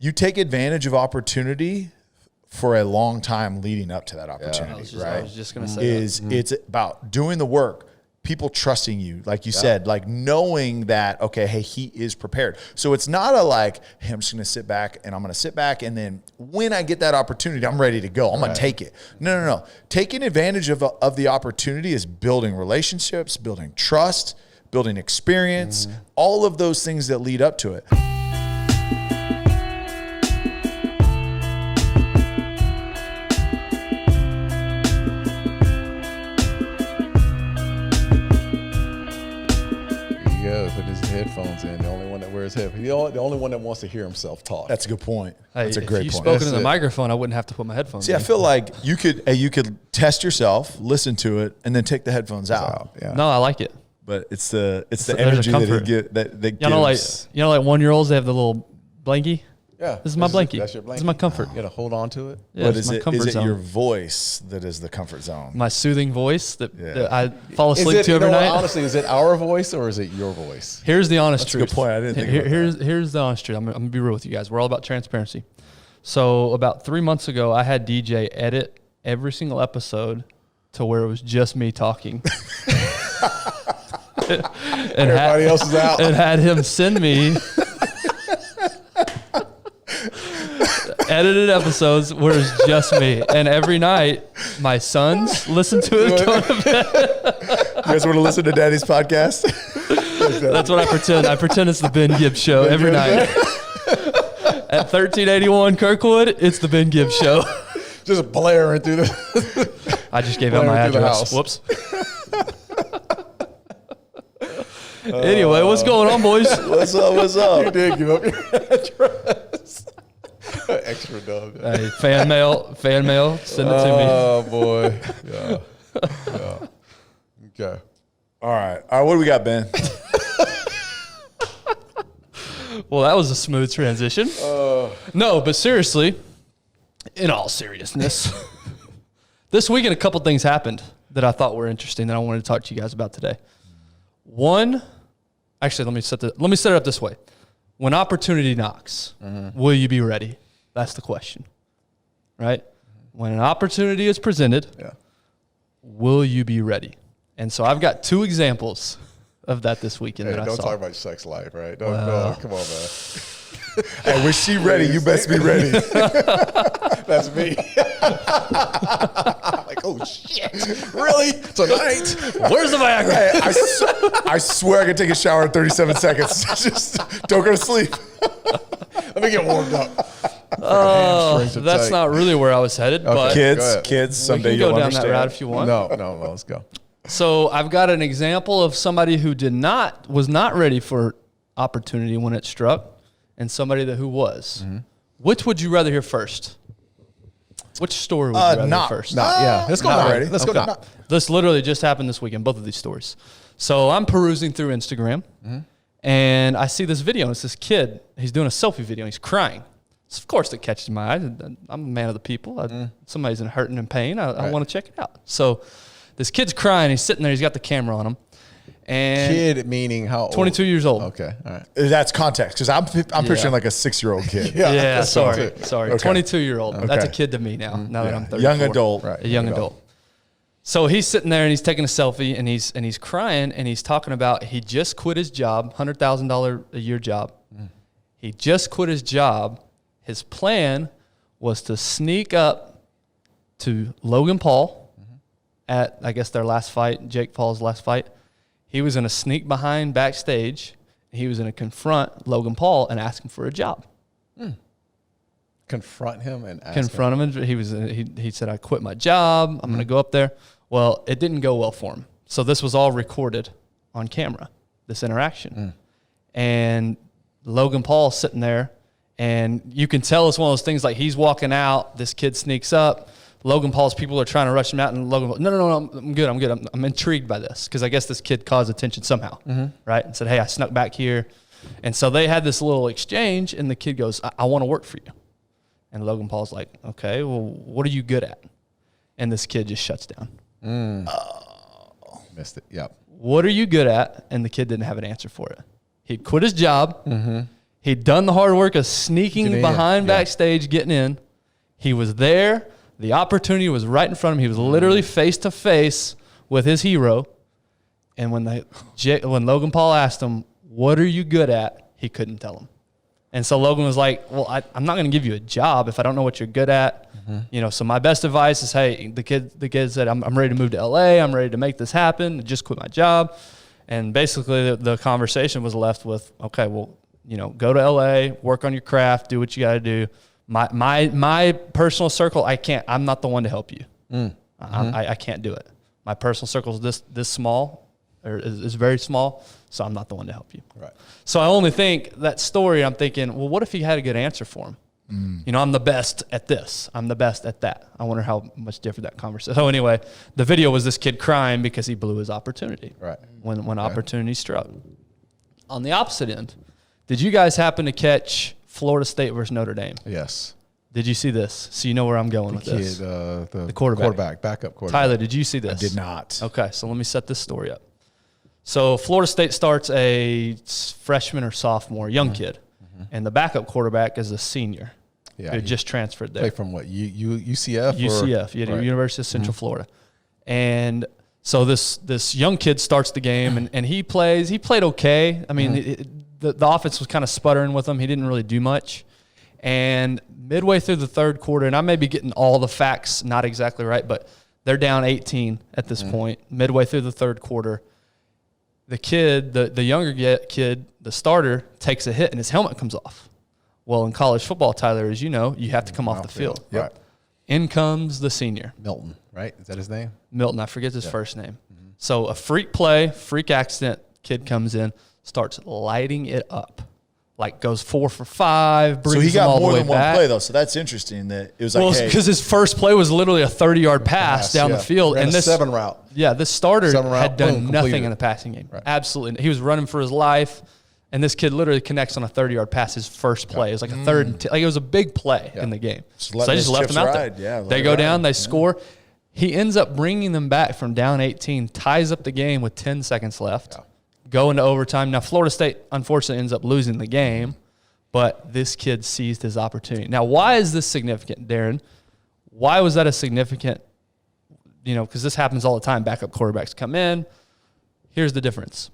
you take advantage of opportunity for a long time leading up to that opportunity, right? I was just going to say It's about doing the work, people trusting you, like you said, like knowing that, okay, hey, he is prepared. So it's not a like, hey, I'm just going to sit back and I'm going to sit back. And then when I get that opportunity, I'm ready to go. I'm going to take it. No. Taking advantage of the opportunity is building relationships, building trust, building experience, all of those things that lead up to it. Put his headphones in. The only one that wears headphones. The only one that wants to hear himself talk. That's a good point. That's a great point. If you spoke into the microphone, I wouldn't have to put my headphones in. See, I feel like you could test yourself, listen to it, and then take the headphones out. Yeah. No, I like it. But it's the energy that gives. You know, like 1-year-olds, they have the little blankie. Yeah, this is my blankie. That's your blankie. This is my comfort. You got to hold on to it. Yeah, but is it your voice that is the comfort zone? My soothing voice that I fall asleep to every night. Honestly, is it our voice or is it your voice? Here's the honest truth. That's a good point. I didn't think about that. Here's the honest truth. I'm going to be real with you guys. We're all about transparency. So about 3 months ago, I had DJ edit every single episode to where it was just me talking. and everybody else is out. And had him send me edited episodes where it's just me. And every night, my sons listen to it going to bed. You guys want to listen to Daddy's podcast? That's what I pretend. I pretend it's the Ben Gibbs show every night. At 1381 Kirkwood, it's the Ben Gibbs show. Just blaring through the... I just gave out my address. Whoops. Anyway, what's going on, boys? What's up? You did give up your address. Extra dumb. Hey, fan mail, send it to me. Oh, boy. Yeah. Okay. All right, what do we got, Ben? Well, that was a smooth transition. No, but seriously, in all seriousness, this weekend a couple things happened that I thought were interesting that I wanted to talk to you guys about today. One, actually, let me set it up this way. When opportunity knocks, will you be ready? That's the question, right? When an opportunity is presented, will you be ready? And so I've got 2 examples of that this weekend that I saw. Don't talk about your sex life, right? Come on, man. Hey, when she ready, you best be ready. That's me. Like, oh, shit. Really? Tonight? Where's the Viagra? Hey, I swear I can take a shower in 37 seconds. Just don't go to sleep. Let me get warmed up. Oh, that's not really where I was headed. Okay, but kids, someday you'll go down understand. that route if you want. No, let's go. So I've got an example of somebody who was not ready for opportunity when it struck, and somebody who was. Which would you rather hear first? Which story would you rather hear first? Let's go not now. ready. Let's go now. This literally just happened this weekend, both of these stories. So I'm perusing through Instagram, and I see this video, and it's this kid. He's doing a selfie video, and he's crying. So of course, it catches my eye. I'm a man of the people. Somebody's in hurting and pain. I want to check it out. So this kid's crying. He's sitting there. He's got the camera on him. And kid meaning how old? 22 years old. Okay, all right. That's context, because I'm picturing like a 6-year-old kid. Sorry. Okay. 22-year-old. Okay. That's a kid to me now that I'm 34. Young adult. Right. A young adult. So he's sitting there and he's taking a selfie and he's crying and he's talking about he just quit his job, $100,000 a year job. He just quit his job. His plan was to sneak up to Logan Paul at, I guess, their last fight, Jake Paul's last fight. He was going to sneak behind backstage. He was going to confront Logan Paul and ask him for a job. Confront him and ask confront him. He said, I quit my job. I'm going to go up there. Well, it didn't go well for him. So this was all recorded on camera, this interaction. And Logan Paul's sitting there, and you can tell it's one of those things like he's walking out, this kid sneaks up, Logan Paul's people are trying to rush him out, and Logan Paul, no, I'm good. I'm intrigued by this because I guess this kid caused attention somehow, right? And said, hey, I snuck back here. And so they had this little exchange, and the kid goes, I want to work for you. And Logan Paul's like, okay, well, what are you good at? And this kid just shuts down. Missed it, yep. What are you good at? And the kid didn't have an answer for it. He quit his job. He'd done the hard work of sneaking behind backstage, getting in. He was there. The opportunity was right in front of him. He was literally face to face with his hero. And when Logan Paul asked him, "What are you good at?" he couldn't tell him. And so Logan was like, "Well, I'm not going to give you a job if I don't know what you're good at." So my best advice is, hey, the kid said, I'm ready to move to LA. I'm ready to make this happen. I just quit my job. And basically the conversation was left with, okay, well, go to LA, work on your craft, do what you got to do. My personal circle, I'm not the one to help you. I can't do it. My personal circle is this small, or is very small, so I'm not the one to help you. Right. So I only think that story, I'm thinking, well, what if he had a good answer for him? I'm the best at this. I'm the best at that. I wonder how much different that conversation. So anyway, the video was this kid crying because he blew his opportunity. Right. When opportunity struck. On the opposite end, did you guys happen to catch Florida State versus Notre Dame? Yes. Did you see this? So you know where I'm going with this. The quarterback. Backup quarterback. Tyler, did you see this? I did not. Okay, so let me set this story up. So Florida State starts a freshman or sophomore, young kid, and the backup quarterback is a senior. Yeah, who just transferred there. Play from what? UCF? UCF, Right. University of Central Florida. And so this young kid starts the game, and he played okay. I mean, the offense was kind of sputtering with him. He didn't really do much. And midway through the third quarter, and I may be getting all the facts not exactly right, but they're down 18 at this point, midway through the third quarter. The kid, the younger kid, the starter, takes a hit, and his helmet comes off. Well, in college football, Tyler, as you know, you have to come off the field. Yep. Right. In comes the senior. Milton, right? Is that his name? Milton, I forget his first name. So a freak play, freak accident, kid comes in, starts lighting it up. Like goes 4 for 5, brings So he them all got more the way than one back. play, though. So that's interesting that it was like, hey, because his first play was literally a 30-yard pass down the field. Ran And a this 7 route. Yeah, this starter had done boom, nothing completed. in the passing game. Right. Absolutely. He was running for his life. And this kid literally connects on a 30-yard pass his first play. It was like a third and it was a big play in the game. So let I just those left him chips out ride. there. Yeah, they go down, they score. He ends up bringing them back from down 18, ties up the game with 10 seconds left, go into overtime. Now, Florida State, unfortunately, ends up losing the game, but this kid seized his opportunity. Now, why is this significant, Darren? Why was that a significant, because this happens all the time. Backup quarterbacks come in. Here's the difference.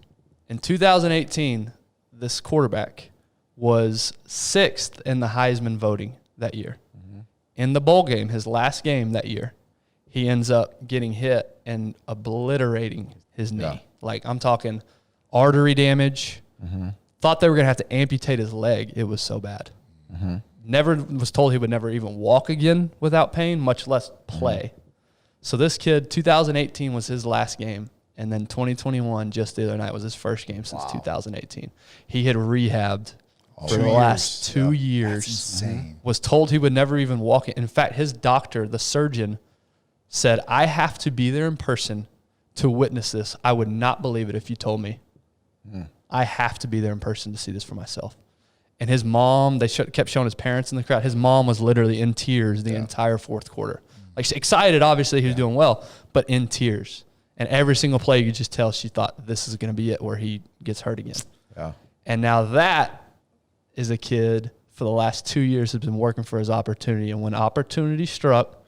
In 2018, this quarterback was 6th in the Heisman voting that year. In the bowl game, his last game that year, he ends up getting hit and obliterating his knee. Yeah. Like, I'm talking artery damage. Thought they were going to have to amputate his leg. It was so bad. Never was told he would never even walk again without pain, much less play. So this kid, 2018 was his last game. And then 2021, just the other night, was his first game since 2018. He had rehabbed for the last 2 years. That's insane. Was told he would never even walk it. In fact, his doctor, the surgeon, said, I have to be there in person to witness this. I would not believe it if you told me. I have to be there in person to see this for myself. And his mom, they kept showing his parents in the crowd. His mom was literally in tears the entire fourth quarter. Like, she's excited, obviously, he was doing well, but in tears. And every single play, you could just tell she thought this is going to be it where he gets hurt again. Yeah. And now that is a kid for the last 2 years has been working for his opportunity. And when opportunity struck,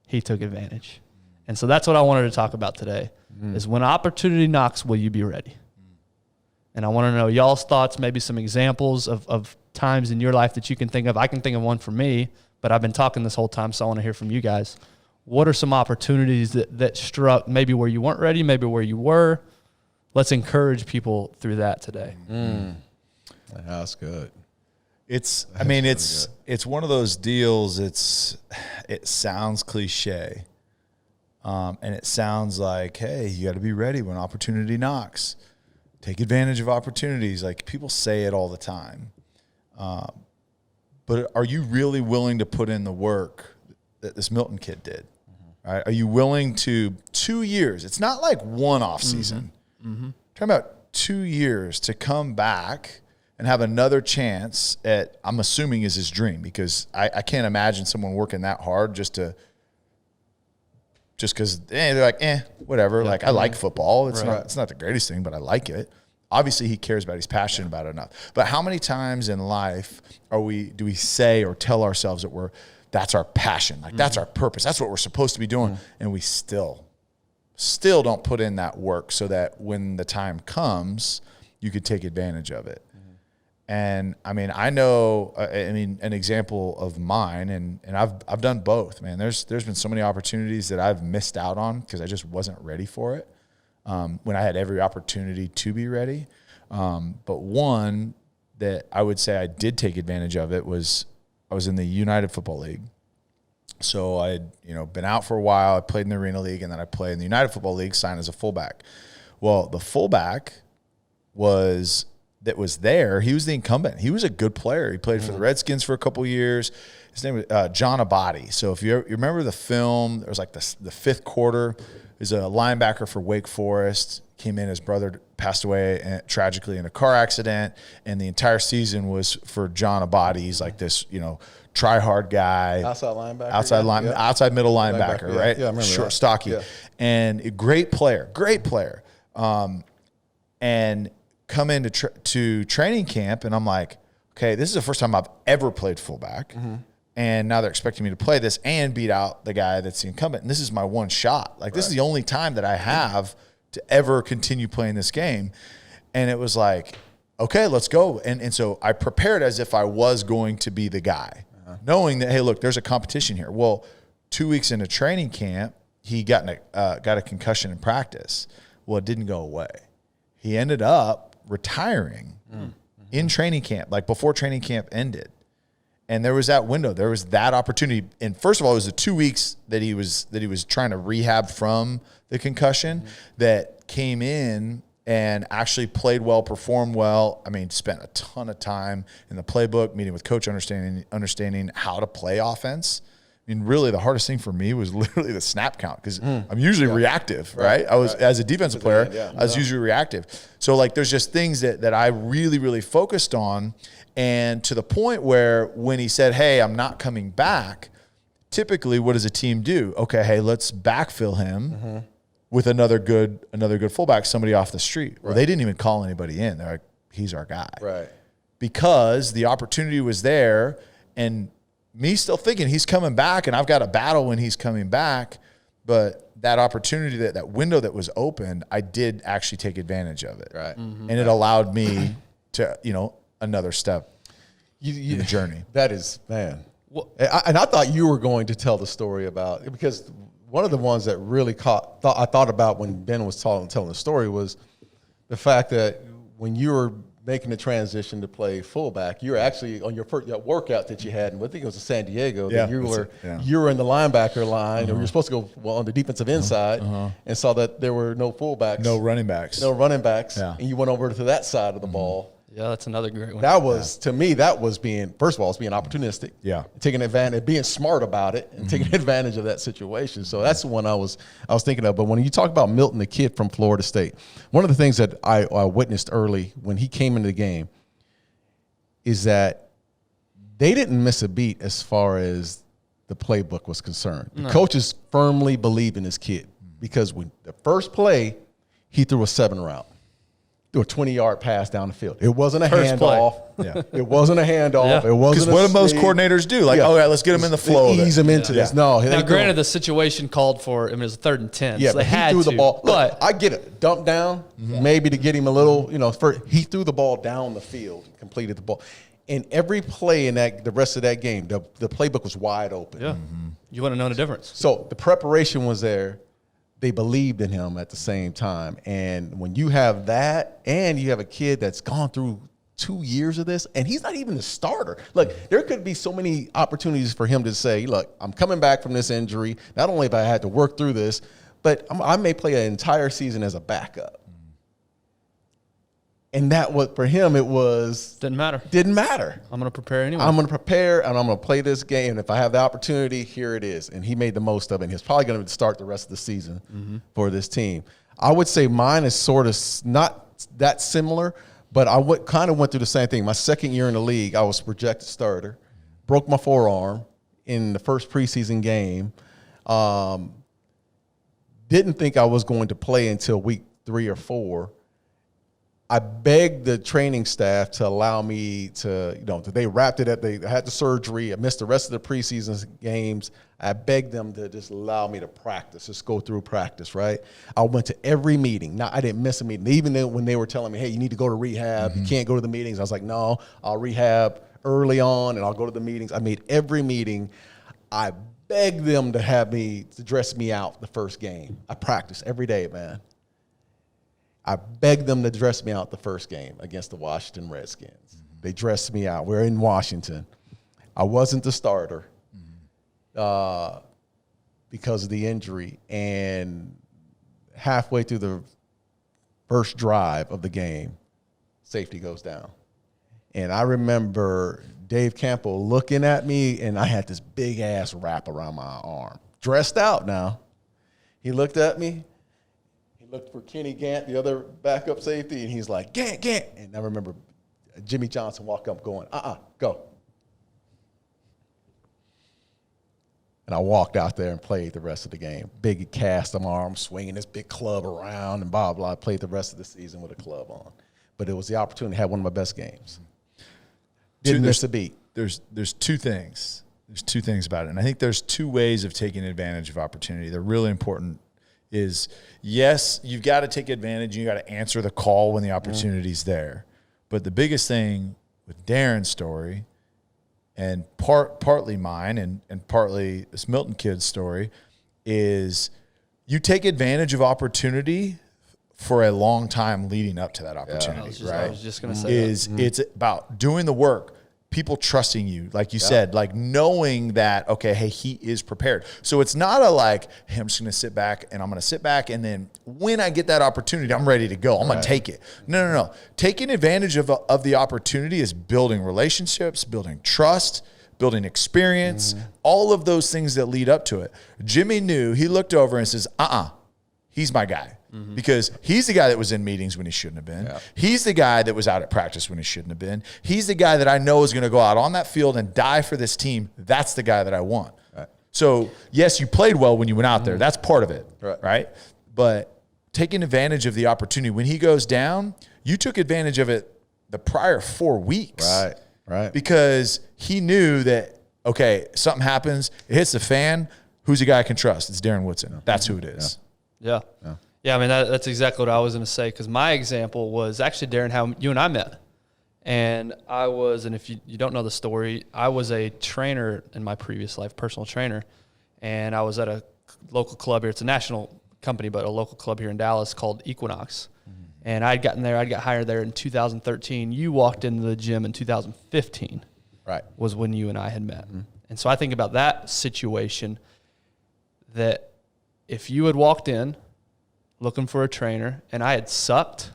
he took advantage. And so that's what I wanted to talk about today is when opportunity knocks, will you be ready? And I want to know y'all's thoughts, maybe some examples of times in your life that you can think of. I can think of one for me, but I've been talking this whole time, so I want to hear from you guys. What are some opportunities that struck maybe where you weren't ready, maybe where you were? Let's encourage people through that today. That's good. It's one of those deals. It sounds cliche, and it sounds like, hey, you got to be ready when opportunity knocks. Take advantage of opportunities. Like, people say it all the time, but are you really willing to put in the work that this Milton kid did? Right? Are you willing to 2 years? It's not like one off season. Talking about 2 years to come back and have another chance at, I'm assuming is his dream, because I can't imagine someone working that hard just because they're like, whatever. Yeah. Like, I like football. It's not the greatest thing, but I like it. Obviously, he cares about it. He's passionate about it enough. But how many times in life do we say or tell ourselves that that's our passion, like that's our purpose, that's what we're supposed to be doing, and we still don't put in that work so that when the time comes, you could take advantage of it. And I mean, I know, an example of mine, and I've done both, man. There's been so many opportunities that I've missed out on because I just wasn't ready for it. When I had every opportunity to be ready. But one that I would say I did take advantage of it was I was in the United Football League. So I had, been out for a while. I played in the Arena League, and then I played in the United Football League, signed as a fullback. Well, the fullback was there. He was the incumbent. He was a good player. He played for the Redskins for a couple years. His name was John Abadi. So if you remember the film, there was like the fifth quarter. He's a linebacker for Wake Forest. Came in, his brother passed away tragically in a car accident, and the entire season was for John Abadi. He's like this, try hard guy, Outside linebacker, outside middle linebacker, right? Yeah, I remember short, that. stocky, Yeah. and a great player, and come into to training camp, and I'm like, okay, this is the first time I've ever played fullback. And now they're expecting me to play this and beat out the guy that's the incumbent. And this is my one shot. Like, this is the only time that I have to ever continue playing this game. And it was like, okay, let's go. And so I prepared as if I was going to be the guy, knowing that, hey, look, there's a competition here. Well, 2 weeks into training camp, he got a concussion in practice. Well, it didn't go away. He ended up retiring in training camp, like before training camp ended. And there was that window. There was that opportunity. And first of all, it was the 2 weeks that he was trying to rehab from the concussion that came in and actually played well, performed well. I mean, spent a ton of time in the playbook, meeting with coach, understanding how to play offense. I mean, really, the hardest thing for me was literally the snap count because I'm usually reactive, right? I was as a defensive player, I was usually reactive. So like, there's just things that I really, really focused on. And to the point where when he said, hey, I'm not coming back, typically what does a team do? Okay, hey, let's backfill him with another good fullback, somebody off the street. Well, they didn't even call anybody in. They're like, he's our guy. Right. Because the opportunity was there, and me still thinking he's coming back, and I've got a battle when he's coming back. But that opportunity, that window that was open, I did actually take advantage of it. Right. And it allowed me to, another step in the journey. That is, man. And I thought you were going to tell the story about, because one of the ones that really I thought about when Ben was telling the story was the fact that when you were making the transition to play fullback, you were actually on your first workout that you had, and I think it was in San Diego, that you were in the linebacker line, or you were supposed to go on the defensive inside, and saw that there were no fullbacks. No running backs. And you went over to that side of the ball. Yeah, that's another great one. That was, to me, that was being, first of all, it's being opportunistic. Yeah. Taking advantage, being smart about it, and taking advantage of that situation. So that's the one I was thinking of. But when you talk about Milton, the kid from Florida State, one of the things that I witnessed early when he came into the game is that they didn't miss a beat as far as the playbook was concerned. The coaches firmly believed in this kid because when the first play, he threw a 7 route. Do a 20-yard pass down the field. It wasn't a handoff. It wasn't a handoff. It wasn't. Because what do most coordinators do? Like, oh yeah, let's get him in the flow. Ease him into this. No. Now, granted, the situation called for. I mean, it was 3rd and 10. Yeah, so but he threw the ball. But I get it. Dump down, maybe to get him a little. He threw the ball down the field, and completed the ball. And every play in the rest of that game, the playbook was wide open. Yeah, you wouldn't have known the difference. So the preparation was there. They believed in him at the same time. And when you have that, and you have a kid that's gone through 2 years of this, and he's not even the starter. Look, there could be so many opportunities for him to say, look, I'm coming back from this injury. Not only have I had to work through this, but I may play an entire season as a backup. And that was, for him, it was... Didn't matter. I'm going to prepare anyway. I'm going to prepare, and I'm going to play this game. And if I have the opportunity, here it is. And he made the most of it. And he's probably going to start the rest of the season for this team. I would say mine is sort of not that similar, but I kind of went through the same thing. My second year in the league, I was projected starter, broke my forearm in the first preseason game, didn't think I was going to play until week 3 or 4. I begged the training staff to allow me to, they wrapped it up. They had the surgery. I missed the rest of the preseason games. I begged them to just allow me to practice, just go through practice, right? I went to every meeting. Now, I didn't miss a meeting. Even when they were telling me, hey, you need to go to rehab, you can't go to the meetings. I was like, no, I'll rehab early on and I'll go to the meetings. I made every meeting. I begged them to dress me out the first game. I practiced every day, man. I begged them to dress me out the first game against the Washington Redskins. They dressed me out. We're in Washington. I wasn't the starter because of the injury. And halfway through the first drive of the game, safety goes down. And I remember Dave Campbell looking at me, and I had this big-ass wrap around my arm. Dressed out now. He looked at me. Looked for Kenny Gant, the other backup safety, and he's like, Gant. And I remember Jimmy Johnson walk up going, go. And I walked out there and played the rest of the game. Big cast of arms, swinging this big club around and blah, blah. I played the rest of the season with a club on. But it was the opportunity to have one of my best games. Didn't miss a beat. There's two things. There's two things about it. And I think there's two ways of taking advantage of opportunity. They're really important. Is yes, you've got to take advantage. You got to answer the call when the opportunity's there. But the biggest thing with Darren's story, and partly mine and partly this Milton kid's story, is you take advantage of opportunity for a long time leading up to that opportunity. Right? I was just going to say it's about doing the work. People trusting you, like you said, like knowing that, okay, hey, he is prepared. So it's not a like, hey, I'm just going to sit back and then when I get that opportunity, I'm ready to go. I'm going to take it. No. Taking advantage of the opportunity is building relationships, building trust, building experience, all of those things that lead up to it. Jimmy knew, he looked over and says, he's my guy. Because he's the guy that was in meetings when he shouldn't have been. Yeah. He's the guy that was out at practice when he shouldn't have been. He's the guy that I know is going to go out on that field and die for this team. That's the guy that I want. Right. So, yes, you played well when you went out there. That's part of it, right? But taking advantage of the opportunity. When he goes down, you took advantage of it the prior 4 weeks. Right. Because he knew that, okay, something happens, it hits the fan, who's the guy I can trust? It's Darren Woodson. That's who it is. Yeah. Yeah, I mean, that's exactly what I was going to say, because my example was actually, Darren, how you and I met. And I was, and if you don't know the story, I was a trainer in my previous life, personal trainer, and I was at a local club here. It's a national company, but a local club here in Dallas called Equinox. And I'd got hired there in 2013. You walked into the gym in 2015. Right. Was when you and I had met. And so I think about that situation, that if you had walked in looking for a trainer, and I had sucked,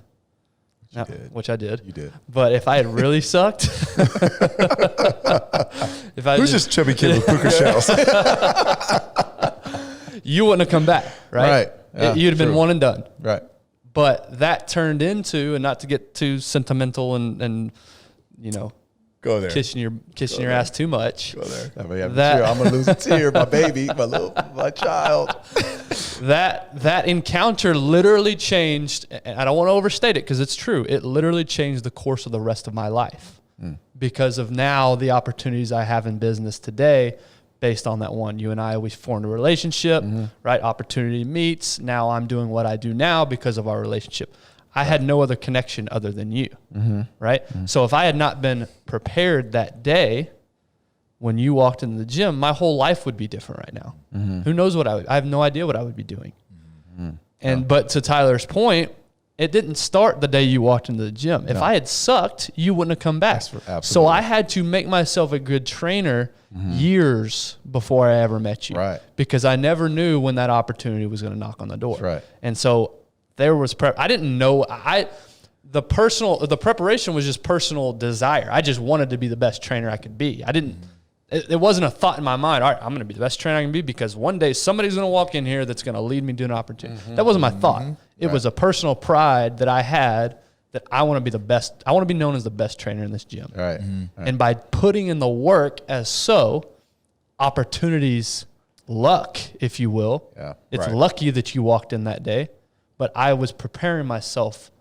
which I did. You did. But if I had really sucked, Who's this chubby kid with puka shells? You wouldn't have come back, right? Right. Yeah, You'd have been one and done. Right. But that turned into, and not to get too sentimental and go there, kissing your ass too much. Go there. I'm gonna lose a tear, my baby, my child. That encounter literally changed, and I don't want to overstate it because it's true. It literally changed the course of the rest of my life because of now the opportunities I have in business today based on that one. You and I, we formed a relationship, right? Opportunity meets. Now I'm doing what I do now because of our relationship. I had no other connection other than you, right? So if I had not been prepared that day when you walked into the gym, my whole life would be different right now. Who knows what I have no idea what I would be doing. But to Tyler's point, it didn't start the day you walked into the gym. If I had sucked, you wouldn't have come back. Absolutely. So I had to make myself a good trainer years before I ever met you. Right. Because I never knew when that opportunity was going to knock on the door. That's right. And so there was prep. I didn't know. The preparation was just personal desire. I just wanted to be the best trainer I could be. I didn't. It wasn't a thought in my mind. All right, I'm going to be the best trainer I can be because one day somebody's going to walk in here that's going to lead me to an opportunity. That wasn't my thought. It was a personal pride that I had that I want to be the best. I want to be known as the best trainer in this gym. Right. And by putting in the work opportunities, luck, if you will. Yeah. It's lucky that you walked in that day, but I was preparing myself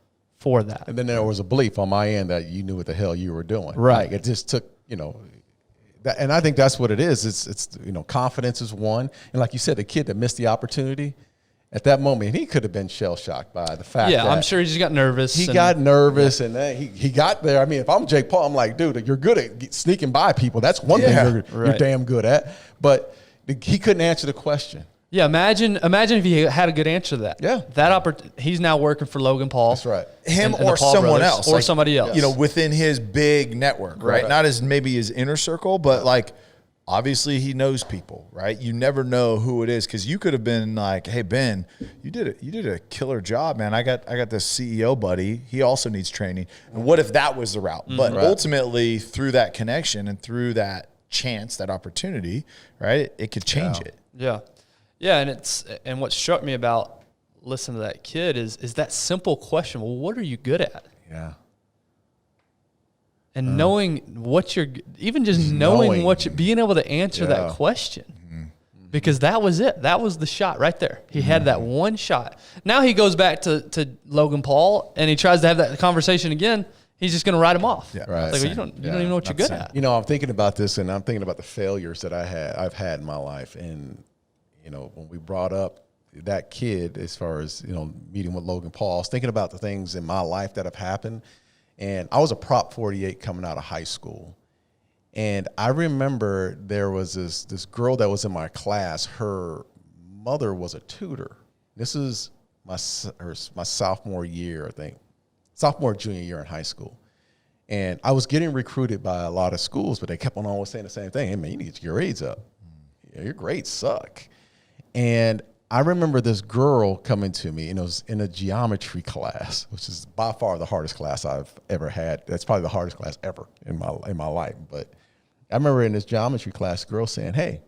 for that. And then there was a belief on my end that you knew what the hell you were doing. Right. Like it just took, and I think that's what it is. It's confidence is one. And like you said, the kid that missed the opportunity at that moment, he could have been shell shocked by the fact that I'm sure he just got nervous. He got nervous and then he got there. I mean, if I'm Jake Paul, I'm like, dude, you're good at sneaking by people. That's one thing you're damn good at. But he couldn't answer the question. Yeah, imagine if he had a good answer to that. Yeah. He's now working for Logan Paul. That's right. Him and or someone else. Or somebody else. Within his big network, right? Not as maybe his inner circle, but like obviously he knows people, right? You never know who it is because you could have been like, hey, Ben, you did a killer job, man. I got this CEO buddy. He also needs training. And what if that was the route? But ultimately through that connection and through that chance, that opportunity, right, it could change it. Yeah. Yeah, and what struck me about listening to that kid is that simple question, well, what are you good at? Yeah. And knowing what you're, even just knowing what you're, being able to answer that question. Mm-hmm. Because that was it. That was the shot right there. He had that one shot. Now he goes back to Logan Paul and he tries to have that conversation again. He's just going to write him off. Yeah, right. It's like, you don't even know what you're good at. I'm thinking about this and I'm thinking about the failures that I've had in my life. And, when we brought up that kid, as far as, meeting with Logan Paul, I was thinking about the things in my life that have happened. And I was a Prop 48 coming out of high school. And I remember there was this girl that was in my class. Her mother was a tutor. This is my sophomore year, I think. Junior year in high school. And I was getting recruited by a lot of schools, but they kept on always saying the same thing. Hey, man, you need to get your grades up. Yeah, your grades suck. And I remember this girl coming to me, and it was in a geometry class, which is by far the hardest class I've ever had. That's probably the hardest class ever in my life. But I remember in this geometry class, a girl saying, hey,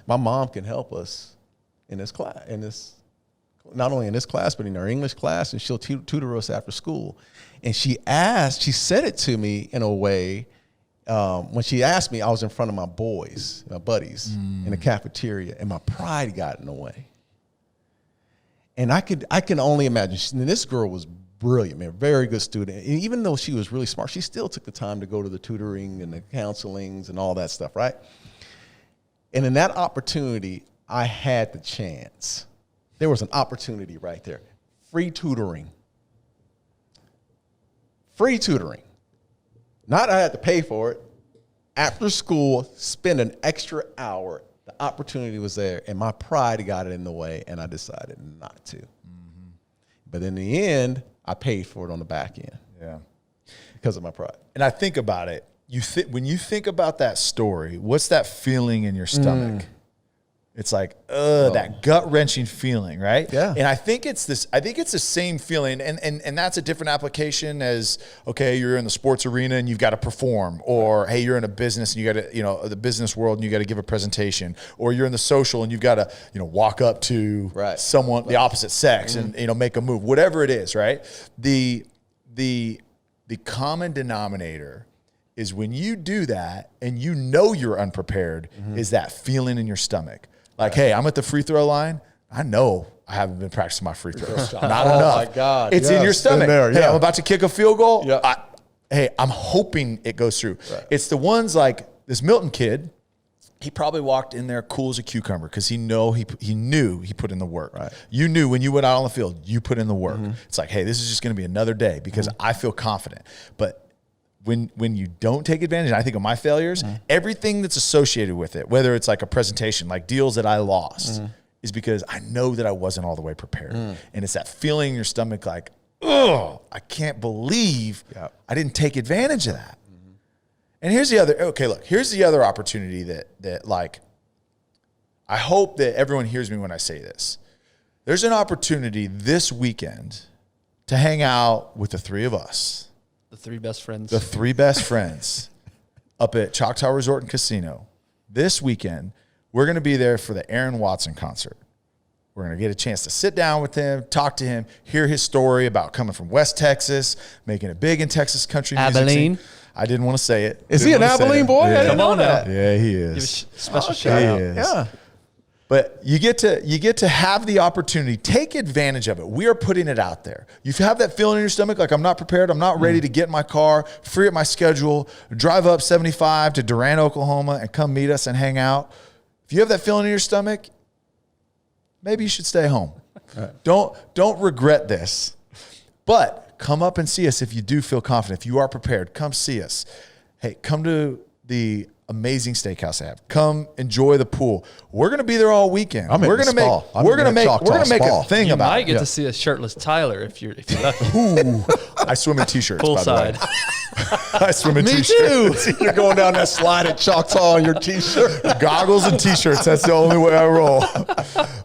my mom can help us in this class, not only in this class, but in our English class, and she'll tutor us after school. And she said it to me in a way, when she asked me, I was in front of my buddies in the cafeteria, and my pride got in the way. And I can only imagine, this girl was brilliant, man, very good student. And even though she was really smart, she still took the time to go to the tutoring and the counselings and all that stuff, right? And in that opportunity, I had the chance. There was an opportunity right there. Free tutoring. Not I had to pay for it. After school, spend an extra hour. The opportunity was there, and my pride got it in the way, and I decided not to. Mm-hmm. But in the end, I paid for it on the back end. Yeah, because of my pride. And I think about it. When you think about that story, what's that feeling in your stomach? It's like, that gut-wrenching feeling, right? Yeah. And I think it's the same feeling, and that's a different application as, okay, you're in the sports arena and you've got to perform, or hey, you're in a business and you got to, the business world and you got to give a presentation, or you're in the social and you've got to, walk up to someone, the opposite sex and, make a move, whatever it is, right? The common denominator is when you do that and you're unprepared, is that feeling in your stomach. Like, hey, I'm at the free throw line. I know I haven't been practicing my free throws. Not enough. Oh, my God. It's in your stomach. Hey, I'm about to kick a field goal. Yeah. I'm hoping it goes through. Right. It's the ones like this Milton kid. He probably walked in there cool as a cucumber because he knew he put in the work. Right. You knew when you went out on the field, you put in the work. It's like, hey, this is just going to be another day because I feel confident. But when you don't take advantage, and I think of my failures, everything that's associated with it, whether it's like a presentation, like deals that I lost, is because I know that I wasn't all the way prepared. And it's that feeling in your stomach like, oh, I can't believe I didn't take advantage of that. And here's the other opportunity that like, I hope that everyone hears me when I say this. There's an opportunity this weekend to hang out with the three of us. The three best friends. The three best friends up at Choctaw Resort and Casino. This weekend, we're going to be there for the Aaron Watson concert. We're going to get a chance to sit down with him, talk to him, hear his story about coming from West Texas, making it big in Texas country music. Abilene. I didn't want to say it. Is he an Abilene boy? Yeah. I didn't know that. Yeah, he Give is. a special shout out. He is. Yeah. But you get to have the opportunity. Take advantage of it. We are putting it out there. You have that feeling in your stomach like I'm not prepared. I'm not ready to get in my car, free up my schedule, drive up 75 to Durant, Oklahoma, and come meet us and hang out. If you have that feeling in your stomach, maybe you should stay home. Right. Don't regret this. But come up and see us if you do feel confident. If you are prepared, come see us. Hey, come to the amazing steakhouse I have. Come enjoy the pool. We're going to be there all weekend. We're going to make a thing you about it. You might get to see a shirtless Tyler if you're lucky. Ooh, I swim in t-shirts. Poolside. I swim in Me t-shirts. too. You're going down that slide at Choctaw in your t-shirt. Goggles and t-shirts. That's the only way I roll.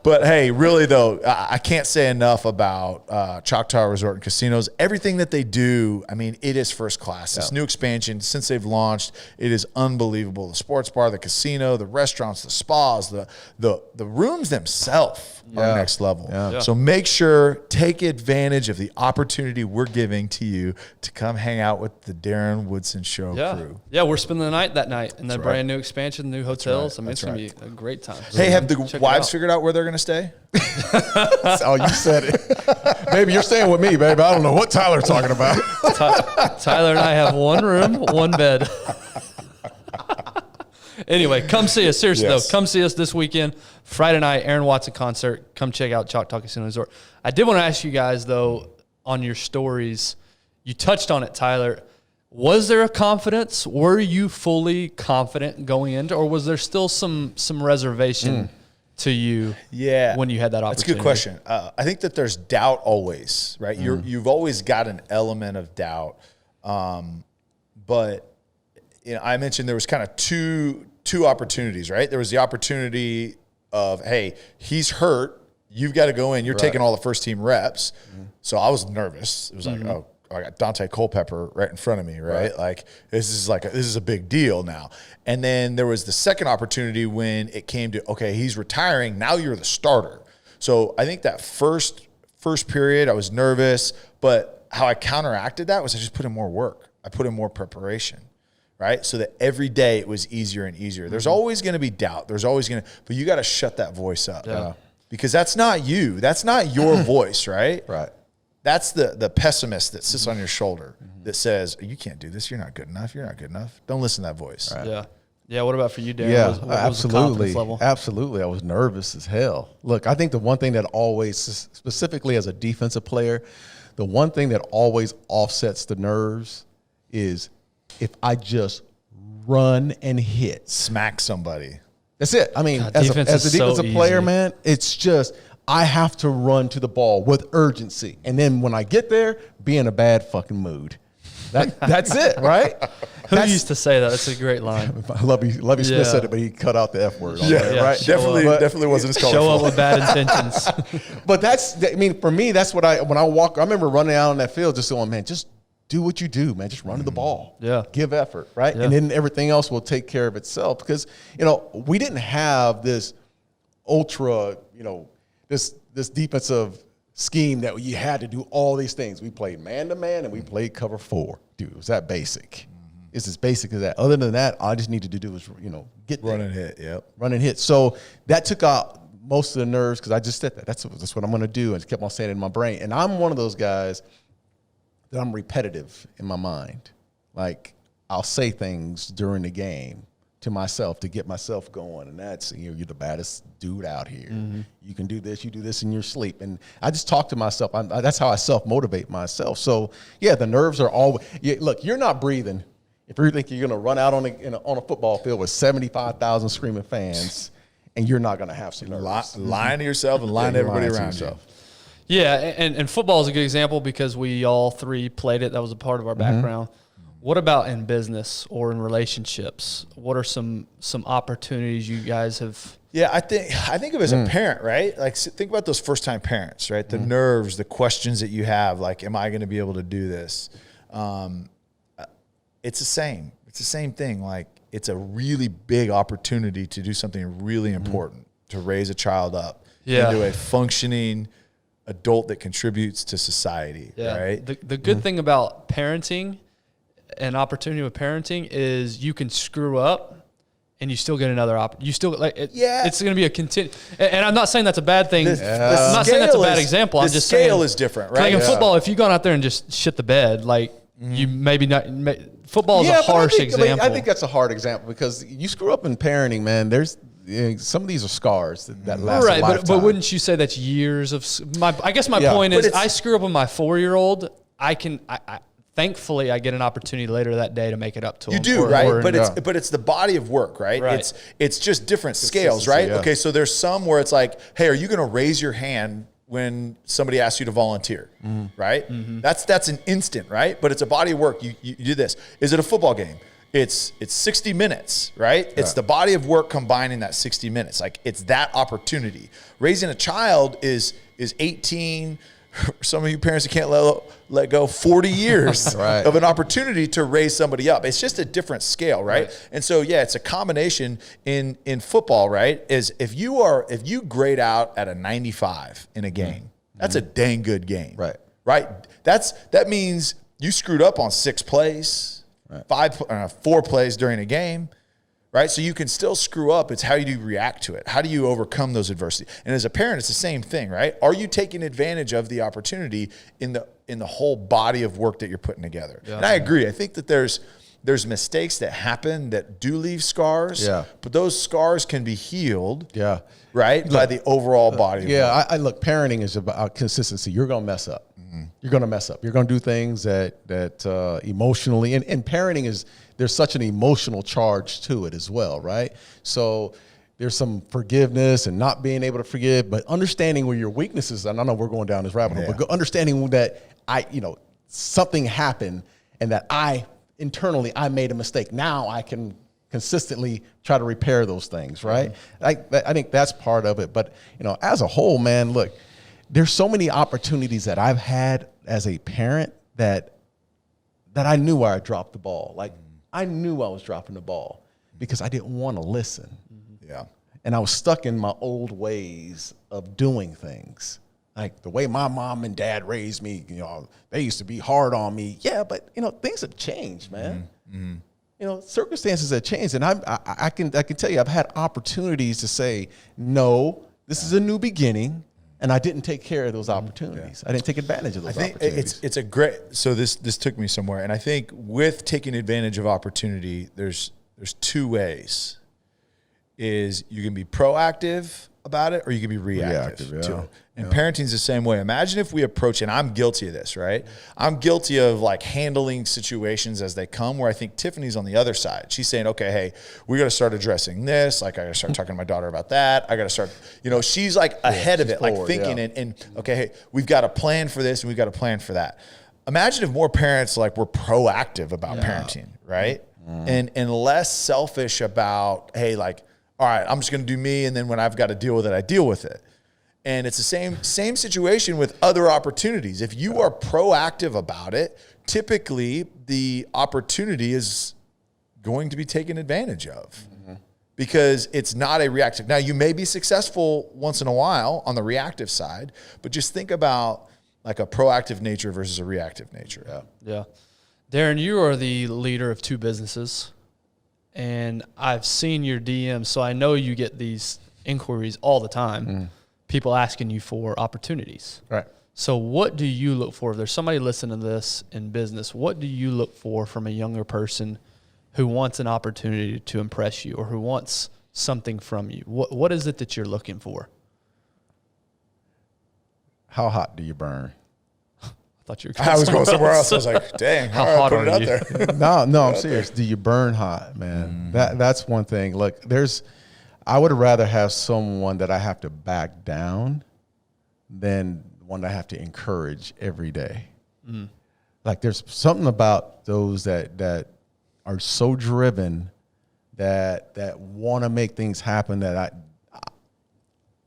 But hey, really though, I can't say enough about Choctaw Resort and Casinos. Everything that they do, I mean, it is first class. This new expansion, since they've launched, it is unbelievable. The sports bar, the casino, the restaurants, the spas, the rooms themselves are next level. Yeah. So make sure, take advantage of the opportunity we're giving to you to come hang out with the Darren Woodson Show crew. Yeah, we're spending the night that night in that brand new expansion, new hotels. I mean, it's going to be a great time. Hey, have the wives figured out where they're going to stay? Oh, you said it. Baby, you're staying with me, baby. I don't know what Tyler's talking about. Tyler and I have one room, one bed. Anyway, come see us. Seriously, though, come see us this weekend. Friday night, Aaron Watson concert. Come check out Choctaw Casino Resort. I did want to ask you guys, though, on your stories, you touched on it, Tyler. Was there a confidence? Were you fully confident going into, or was there still some reservation to you when you had that opportunity? That's a good question. I think that there's doubt always, right? You've always got an element of doubt. But I mentioned there was kind of two opportunities, right? There was the opportunity of, hey, he's hurt. You've got to go in. You're taking all the first team reps. So I was nervous. It was like, oh, I got Dante Culpepper right in front of me, right? Like this is a big deal now. And then there was the second opportunity when it came to, okay, he's retiring. Now you're the starter. So I think that first period I was nervous, but how I counteracted that was I just put in more work. I put in more preparation. Right? So that every day it was easier and easier. There's always going to be doubt. But you got to shut that voice up. Yeah. Because that's not you. That's not your voice, right? Right. That's the pessimist that sits on your shoulder that says, you can't do this. You're not good enough. You're not good enough. Don't listen to that voice. Right. Yeah. Yeah. What about for you, Darren? Yeah, what was absolutely. the confidence level? Absolutely. I was nervous as hell. Look, I think the one thing that always, specifically as a defensive player, the one thing that always offsets the nerves is if I just run and hit. Smack somebody. That's it. I mean, as a defensive player, man, it's just I have to run to the ball with urgency. And then when I get there, be in a bad fucking mood. That's it, right? Who used to say that? That's a great line. Lovey Smith said it, but he cut out the F word. Right? Definitely wasn't as colorful. Show up with bad intentions. But for me, that's what when I walk, I remember running out on that field just going, man, just do what you do, man. Just run to the ball. Yeah. Give effort, right? Yeah. And then everything else will take care of itself because, we didn't have this ultra, this defensive scheme that you had to do all these things. We played man-to-man and we played cover 4. Dude, it was that basic. It's as basic as that. Other than that, all I just needed to do was, get there. Run and hit, yep. Run and hit. So that took out most of the nerves because I just said that. That's what I'm going to do. And just kept on saying it in my brain. And I'm one of those guys that I'm repetitive in my mind. Like, I'll say things during the game to myself to get myself going. And that's, you're the baddest dude out here. You can do this. You do this in your sleep. And I just talk to myself. That's how I self-motivate myself. So, yeah, the nerves are always – look, you're not breathing if you think you're going to run out on a football field with 75,000 screaming fans and you're not going to have some nerves. Lying to yourself and lying to everybody around you. Yeah, and football is a good example because we all three played it. That was a part of our background. What about in business or in relationships? What are some opportunities you guys have? Yeah, I think of it as a parent, right? Like, think about those first-time parents, right? The nerves, the questions that you have, like, am I going to be able to do this? It's the same. It's the same thing. Like, it's a really big opportunity to do something really important, to raise a child up into a functioning adult that contributes to society, right? The good thing about parenting, an opportunity with parenting, is you can screw up and you still get another opportunity. You still like it, Yeah. It's going to be a continue. And I'm not saying that's a bad thing. The I'm not saying that's a bad example. I'm The just saying scale is different, right? like in football, if you gone out there and just shit the bed, like you maybe not. Football is a but harsh example. I think that's a hard example because you screw up in parenting, man. There's some of these are scars that last right, a lifetime. but wouldn't you say that's years of I guess my point is I screw up with my 4-year-old. I thankfully I get an opportunity later that day to make it up to him. You do, right? But it's the body of work, right? It's just different scales, right? Yeah. Okay, so there's some where it's like, hey, are you going to raise your hand when somebody asks you to volunteer, right? That's an instant, right? But it's a body of work. You do this. Is it a football game? It's 60 minutes, right? Yeah. It's the body of work combining that 60 minutes. Like it's that opportunity. Raising a child is 18. Some of you parents that can't let go 40 years right. of an opportunity to raise somebody up. It's just a different scale, right? And so, yeah, it's a combination in football, right? Is if you grade out at a 95 in a game, that's a dang good game, right? That means you screwed up on 6 plays, 4 plays during a game. Right, so you can still screw up. It's how you react to it. How do you overcome those adversity? And as a parent, it's the same thing, right? Are you taking advantage of the opportunity in the whole body of work that you're putting together? Yeah. And I agree. I think that there's mistakes that happen that do leave scars. Yeah. But those scars can be healed. Yeah. Right, by the overall body. Of work. I look. Parenting is about consistency. You're gonna mess up. You're gonna mess up. You're gonna do things that emotionally and parenting is. There's such an emotional charge to it as well, right? So there's some forgiveness and not being able to forgive, but understanding where your weaknesses, and I know we're going down this rabbit hole, but understanding that something happened and that I made a mistake. Now I can consistently try to repair those things, right? Mm-hmm. I think that's part of it. But, as a whole, man, look, there's so many opportunities that I've had as a parent that I knew where I dropped the ball. Like, I knew I was dropping the ball because I didn't want to listen. Mm-hmm. Yeah. And I was stuck in my old ways of doing things. Like the way my mom and dad raised me, they used to be hard on me. Yeah, but things have changed, man. Mm-hmm. Circumstances have changed. And I can tell you I've had opportunities to say, no, this is a new beginning. And I didn't take care of those opportunities. Yeah. I didn't take advantage of those opportunities. It's a great. So this took me somewhere, and I think with taking advantage of opportunity, there's 2 ways. Is you can be proactive about it, or you can be reactive to it. And parenting's the same way. Imagine if we approach, and I'm guilty of this, right? I'm guilty of like handling situations as they come, where I think Tiffany's on the other side. She's saying, okay, hey, we got to start addressing this. Like, I got to start talking to my daughter about that. I got to start, she's like ahead of it, forward, like thinking and okay, hey, we've got a plan for this and we've got a plan for that. Imagine if more parents were proactive about parenting, right? Mm. And less selfish about, hey, like, all right, I'm just going to do me. And then when I've got to deal with it, I deal with it. And it's the same situation with other opportunities. If you are proactive about it, typically the opportunity is going to be taken advantage of because it's not a reactive. Now, you may be successful once in a while on the reactive side, but just think about like a proactive nature versus a reactive nature. Yeah. Darren, you are the leader of 2 businesses, and I've seen your DMs, so I know you get these inquiries all the time. Mm. People asking you for opportunities. Right. So what do you look for? If there's somebody listening to this in business, what do you look for from a younger person who wants an opportunity to impress you or who wants something from you? What is it that you're looking for? How hot do you burn? I thought you were I was going somewhere else. I was like, dang, how hot put it out there. No, I'm serious. Do you burn hot, man? Mm-hmm. That's one thing. Look, I would rather have someone that I have to back down than one that I have to encourage every day. Mm. Like there's something about those that are so driven that want to make things happen that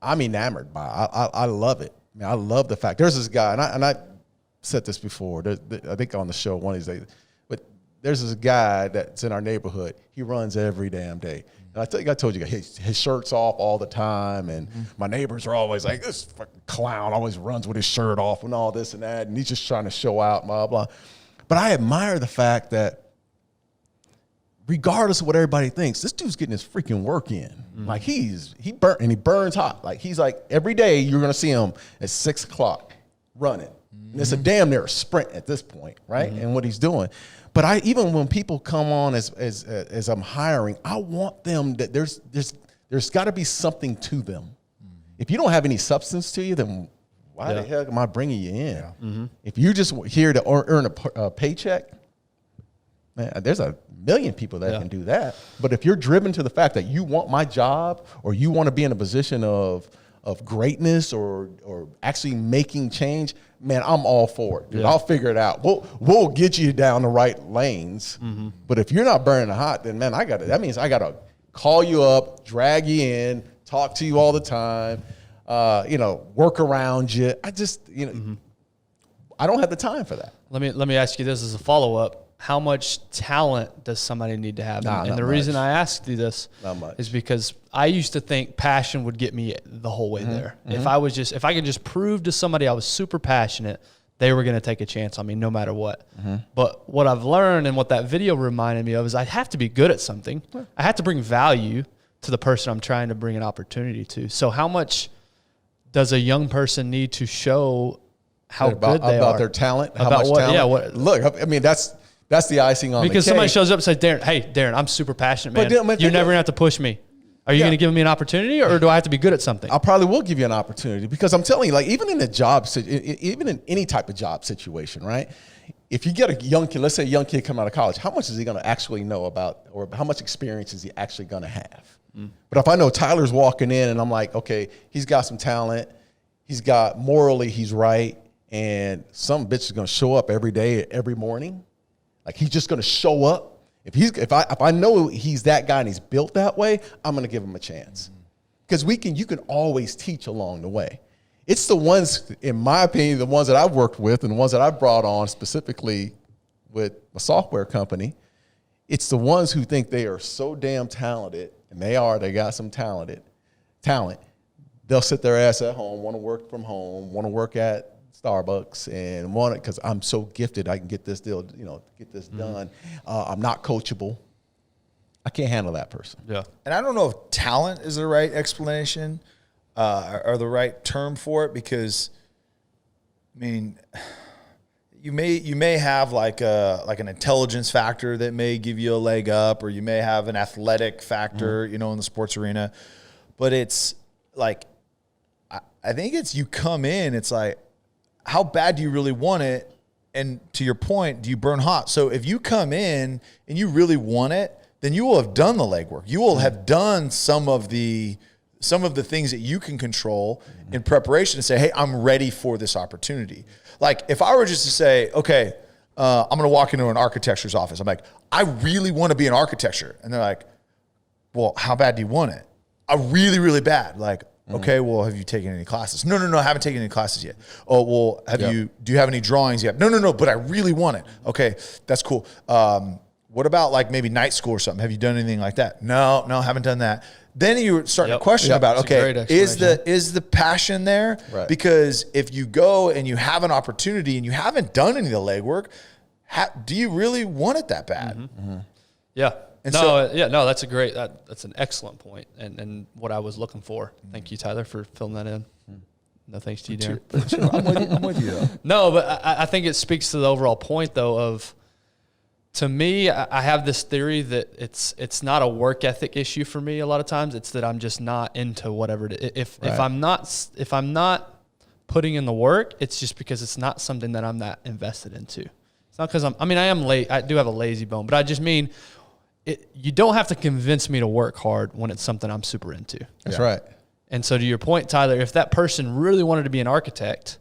I'm enamored by. I love it. I mean, I love the fact there's this guy, and I said this before. I think on the show one of these days, but there's this guy that's in our neighborhood. He runs every damn day. And I told you, his shirt's off all the time, and my neighbors are always like, this fucking clown always runs with his shirt off and all this and that, and he's just trying to show out, blah, blah. But I admire the fact that regardless of what everybody thinks, this dude's getting his freaking work in. Like he burns hot. Like he's like every day you're gonna see him at 6 o'clock running. And it's a damn near a sprint at this point, right? And what he's doing. But even when people come on as I'm hiring, I want them that there's got to be something to them. If you don't have any substance to you, then why the hell am I bringing you in? If you're just here to earn a paycheck, man, there's a million people that can do that. But if you're driven to the fact that you want my job or you want to be in a position of greatness or actually making change, man, I'm all for it. Dude. I'll figure it out. We'll get you down the right lanes. But if you're not burning hot, then man, that means I gotta call you up, drag you in, talk to you all the time, work around you. I just, I don't have the time for that. Let me ask you this as a follow-up. How much talent does somebody need to have? And the reason I asked you this is because I used to think passion would get me the whole way there. If I could just prove to somebody I was super passionate, they were going to take a chance on me no matter what. But what I've learned and what that video reminded me of is I have to be good at something. I have to bring value to the person I'm trying to bring an opportunity to. So how much does a young person need to show how good they are? About their talent? How much talent? Yeah. Look, I mean, that's the icing on the cake. Because somebody shows up and says, Darren, I'm super passionate, man. You're never going to have to push me. Are you going to give me an opportunity or do I have to be good at something? I probably will give you an opportunity because I'm telling you, like, even in any type of job situation, right? If you get a young kid, let's say a young kid coming out of college, how much is he going to actually know about or how much experience is he actually going to have? But if I know Tyler's walking in and I'm like, okay, he's got some talent, morally he's right, and some bitch is going to show up every day, every morning. Like he's just going to show up. If I know he's that guy and he's built that way, I'm going to give him a chance. Because you can always teach along the way. It's the ones, in my opinion, the ones that I've worked with and the ones that I've brought on specifically with a software company. It's the ones who think they are so damn talented, and they got some talent. They'll sit their ass at home, want to work from home, want to work at Starbucks and want it because I'm so gifted. I can get this deal, get this done. I'm not coachable. I can't handle that person. Yeah. And I don't know if talent is the right explanation or the right term for it because, I mean, you may have like an intelligence factor that may give you a leg up, or you may have an athletic factor, in the sports arena. But it's like, I think it's you come in, it's like, how bad do you really want it? And to your point, do you burn hot? So if you come in and you really want it, then you will have done the legwork. You will have done some of the things that you can control in preparation to say, hey, I'm ready for this opportunity. Like if I were just to say, okay, I'm going to walk into an architecture's office. I'm like, I really want to be in architecture. And they're like, well, how bad do you want it? Really, really bad. Like, okay, well, have you taken any classes? No, I haven't taken any classes yet. Oh, well, do you have any drawings yet? No, but I really want it. Okay, that's cool. What about like maybe night school or something? Have you done anything like that? No, haven't done that. Then you start to question about, okay, is the passion there? Right. Because if you go and you have an opportunity and you haven't done any of the legwork, do you really want it that bad? Yeah. That's that's an excellent point and what I was looking for. Thank you, Tyler, for filling that in. No thanks to you, Darren. I'm with you though. No, but I think it speaks to the overall point though of, to me, I have this theory that it's not a work ethic issue for me a lot of times. It's that I'm just not into whatever it is. If I'm not putting in the work, it's just because it's not something that I'm that invested into. It's not because I am late. I do have a lazy bone, but I just mean you don't have to convince me to work hard when it's something I'm super into. That's right. And so to your point, Tyler, if that person really wanted to be an architect,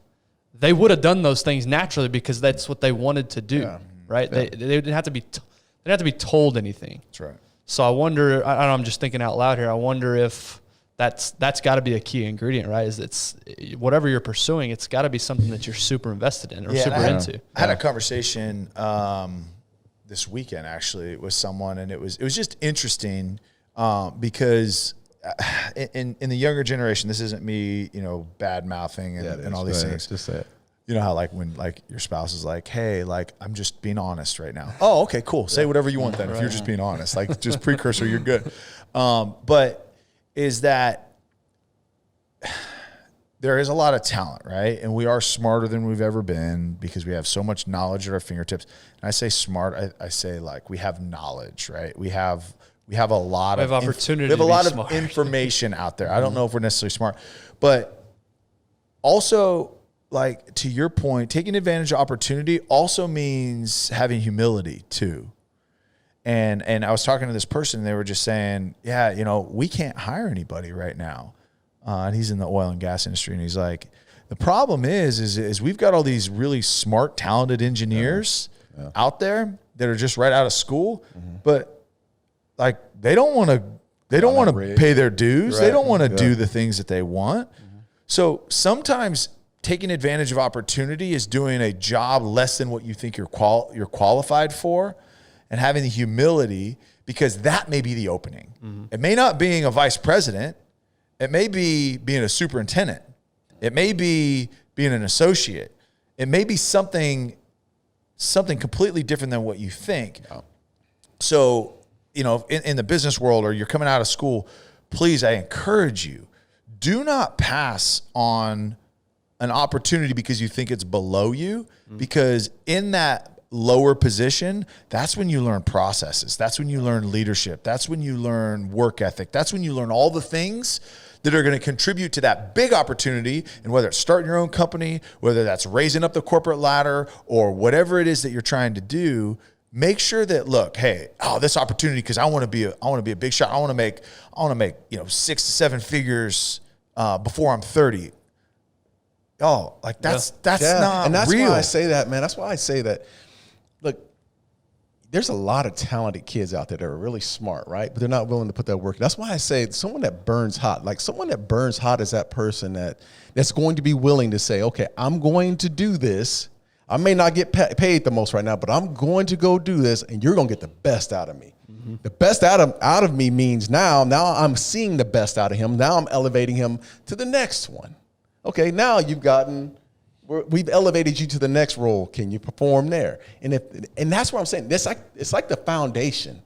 they would have done those things naturally because that's what they wanted to do. Yeah. Right? Yeah. They didn't have to be told anything. That's right. So I wonder, I'm just thinking out loud here. I wonder if that's got to be a key ingredient, right? Is it's whatever you're pursuing, it's got to be something that you're super invested in or super into. I had a conversation this weekend actually with someone, and it was just interesting because in the younger generation, this isn't me, bad mouthing and all these things. Just say it. You know how like when like your spouse is like, hey, like I'm just being honest right now. Oh, okay, cool. Say whatever you want then. If you're just being honest, like just precursor, you're good. But is that there is a lot of talent, right? And we are smarter than we've ever been because we have so much knowledge at our fingertips. And I say smart, I say like we have knowledge, right? We have a lot of opportunity. We have a lot smart. of information out there. I don't know if we're necessarily smart, but also, like to your point, taking advantage of opportunity also means having humility too. And I was talking to this person, and they were just saying, yeah, you know, we can't hire anybody right now. And he's in the oil and gas industry, and he's like, the problem is we've got all these really smart, talented engineers out there that are just right out of school, but like they don't want to pay their dues. Right. They don't want to do the things that they want. So sometimes taking advantage of opportunity is doing a job less than what you think you're qualified for, and having the humility, because that may be the opening. It may not being a vice president. It may be being a superintendent. It may be being an associate. It may be something completely different than what you think. Oh. So, you know, in the business world, or you're coming out of school, please, I encourage you, do not pass on an opportunity because you think it's below you, because in that lower position, that's when you learn processes. That's when you learn leadership. That's when you learn work ethic. That's when you learn all the things that are going to contribute to that big opportunity. And whether it's starting your own company, whether that's raising up the corporate ladder, or whatever it is that you're trying to do, make sure that, look, hey, this opportunity, because I want to be a big shot. I want to make 6 to 7 figures before I'm 30. Oh, like that's not and that's real. why I say that, man. That's why I say that. Look, there's a lot of talented kids out there that are really smart, right? But they're not willing to put that work. That's why I say someone that burns hot. Like someone that burns hot is that person that's going to be willing to say, okay, I'm going to do this. I may not get paid the most right now, but I'm going to go do this, and you're going to get the best out of me. The best out of me means now I'm seeing the best out of him. Now I'm elevating him to the next one. Okay, now we've elevated you to the next role. Can you perform there? And that's what I'm saying. It's like the foundation,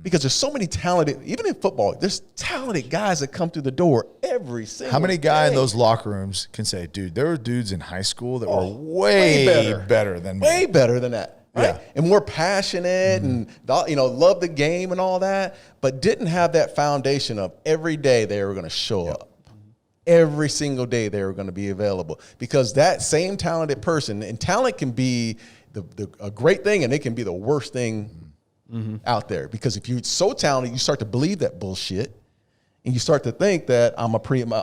because there's so many talented, even in football, there's talented guys that come through the door every single day. How many guys in those locker rooms can say, dude, there were dudes in high school that were way better than me. Way better than that. Right? Yeah. And more passionate and love the game and all that, but didn't have that foundation of every day they were going to show up. Every single day they were going to be available, because that same talented person, and talent can be a great thing, and it can be the worst thing out there. Because if you're so talented, you start to believe that bullshit, and you start to think that I'm a prima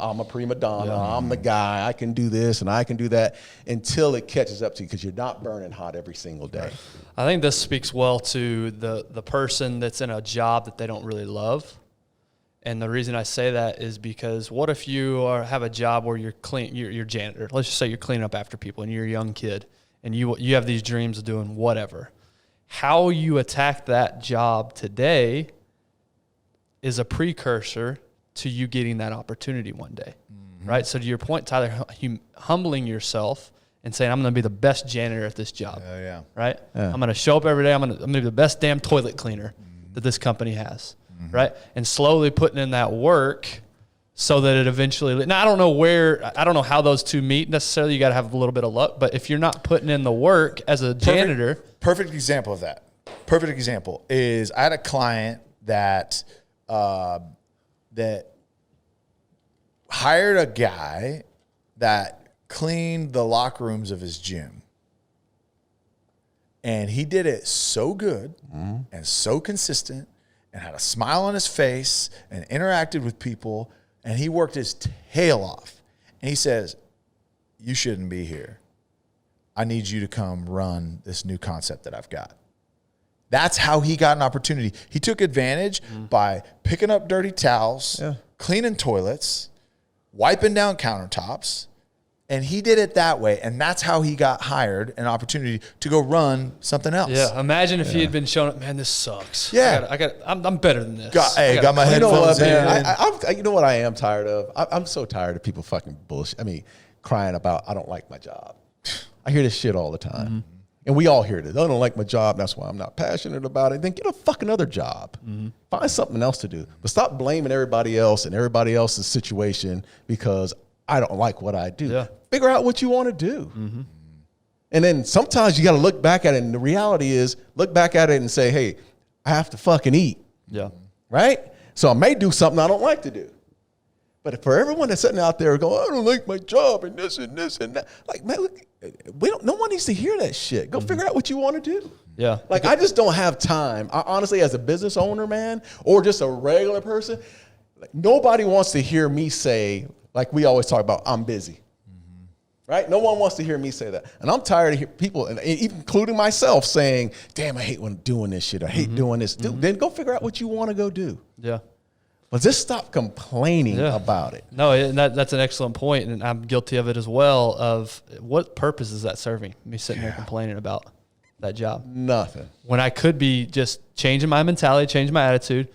donna, I'm the guy, I can do this and I can do that, until it catches up to you, because you're not burning hot every single day. I think this speaks well to the person that's in a job that they don't really love. And the reason I say that is because what if you have a job where you're janitor. Let's just say you're cleaning up after people, and you're a young kid, and you have these dreams of doing whatever. How you attack that job today is a precursor to you getting that opportunity one day, right? So to your point, Tyler, humbling yourself and saying, I'm going to be the best janitor at this job, right? Yeah. I'm going to show up every day. I'm going to be the best damn toilet cleaner that this company has. Right. And slowly putting in that work so that it eventually, now I don't know how those two meet necessarily. You got to have a little bit of luck, but if you're not putting in the work as a janitor. Perfect example of that. Perfect example is I had a client that hired a guy that cleaned the locker rooms of his gym. And he did it so good and so consistent, and had a smile on his face and interacted with people, and he worked his tail off. And he says, you shouldn't be here. I need you to come run this new concept that I've got. That's how he got an opportunity. He took advantage by picking up dirty towels, cleaning toilets, wiping down countertops, and he did it that way, and that's how he got hired, an opportunity to go run something else. Yeah, imagine if he had been shown up, man, this sucks. Yeah. I'm better than this. Got my headphones in. You know what I am tired of? I'm so tired of people fucking bullshit. I mean, crying about, I don't like my job. I hear this shit all the time. And we all hear this. I don't like my job. That's why I'm not passionate about it. Then get a fucking other job. Find something else to do. But stop blaming everybody else and everybody else's situation because I don't like what I do. Yeah. Figure out what you want to do. And then sometimes you got to look back at it. And the reality is look back at it and say, hey, I have to fucking eat. Yeah. Right? So I may do something I don't like to do. But for everyone that's sitting out there going, I don't like my job and this and this and that. Like, man, look, no one needs to hear that shit. Go figure out what you want to do. Yeah. Like, I just don't have time. I, honestly, as a business owner, man, or just a regular person, like, nobody wants to hear me say, like we always talk about, I'm busy. Right? No one wants to hear me say that. And I'm tired of people, and including myself, saying, damn, I hate when I'm doing this shit. I hate doing this. Dude, then go figure out what you want to go do. Yeah. But just stop complaining about it. No, and that's an excellent point, and I'm guilty of it as well. Of what purpose is that serving? Me sitting here complaining about that job. Nothing. When I could be just changing my mentality, changing my attitude,